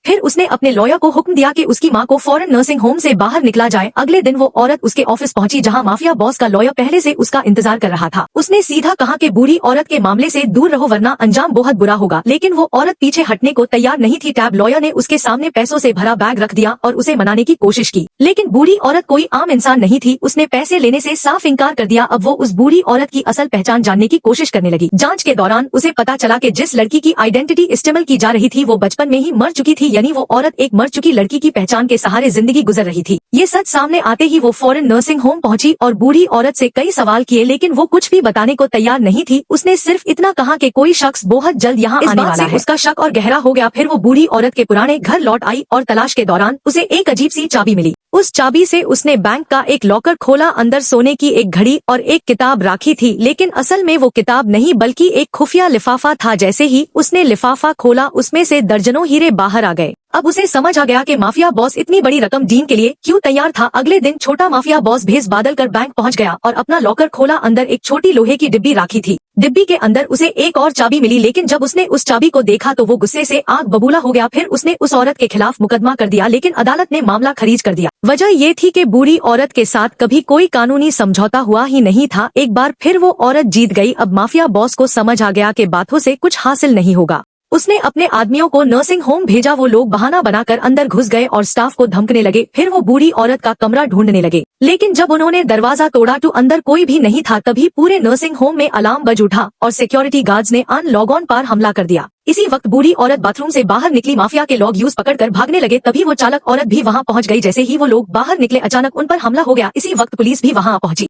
फिर उसने अपने लॉयर को हुक्म दिया कि उसकी माँ को फौरन नर्सिंग होम से बाहर निकला जाए। अगले दिन वो औरत उसके ऑफिस पहुंची जहां माफिया बॉस का लॉयर पहले से उसका इंतजार कर रहा था। उसने सीधा कहा कि बूढ़ी औरत के मामले से दूर रहो वरना अंजाम बहुत बुरा होगा, लेकिन वो औरत पीछे हटने को तैयार नहीं थी। टैब लॉयर ने उसके सामने पैसों से भरा बैग रख दिया और उसे मनाने की कोशिश की, लेकिन बूढ़ी औरत कोई आम इंसान नहीं थी। उसने पैसे लेने से साफ इनकार कर दिया। अब वो उस बूढ़ी औरत की असल पहचान जानने की कोशिश करने लगी। जांच के दौरान उसे पता चला कि जिस लड़की की आइडेंटिटी इस्तेमाल की जा रही थी वो बचपन में ही मर चुकी थी, यानी वो औरत एक मर चुकी लड़की की पहचान के सहारे जिंदगी गुजर रही थी। ये सच सामने आते ही वो फौरन नर्सिंग होम पहुंची और बूढ़ी औरत से कई सवाल किए, लेकिन वो कुछ भी बताने को तैयार नहीं थी। उसने सिर्फ इतना कहा कि कोई शख्स बहुत जल्द यहाँ आने वाला है। उसका शक और गहरा हो गया। फिर वो बूढ़ी औरत के पुराने घर लौट आई और तलाश के दौरान उसे एक अजीब सी चाबी मिली। उस चाबी से उसने बैंक का एक लॉकर खोला। अंदर सोने की एक घड़ी और एक किताब राखी थी, लेकिन असल में वो किताब नहीं बल्कि एक खुफिया लिफाफा था। जैसे ही उसने लिफाफा खोला उसमें से दर्जनों हीरे बाहर आ गए। अब उसे समझ आ गया कि माफिया बॉस इतनी बड़ी रकम डील के लिए क्यों तैयार था। अगले दिन छोटा माफिया बॉस भेस बादल कर बैंक पहुंच गया और अपना लॉकर खोला। अंदर एक छोटी लोहे की डिब्बी राखी थी। डिब्बी के अंदर उसे एक और चाबी मिली, लेकिन जब उसने उस चाबी को देखा तो वो गुस्से से आग बबूला हो गया। फिर उसने उस औरत के खिलाफ मुकदमा कर दिया, लेकिन अदालत ने मामला खारिज कर दिया। वजह ये थी कि बूढ़ी औरत के साथ कभी कोई कानूनी समझौता हुआ ही नहीं था। एक बार फिर वो औरत जीत गई। अब माफिया बॉस को समझ आ गया कि बातों से कुछ हासिल नहीं होगा। उसने अपने आदमियों को नर्सिंग होम भेजा। वो लोग बहाना बनाकर अंदर घुस गए और स्टाफ को धमकने लगे। फिर वो बूढ़ी औरत का कमरा ढूंढने लगे, लेकिन जब उन्होंने दरवाजा तोड़ा तो अंदर कोई भी नहीं था। तभी पूरे नर्सिंग होम में अलार्म बज उठा और सिक्योरिटी गार्ड्स ने अनलॉग ऑन पर हमला कर दिया। इसी वक्त बूढ़ी औरत बाथरूम से बाहर निकली। माफिया के लोग यूज पकड़कर भागने लगे। तभी वो चालक औरत भी वहां पहुंच गई। जैसे ही वो लोग बाहर निकले अचानक उन पर हमला हो गया। इसी वक्त पुलिस भी वहां पहुंची।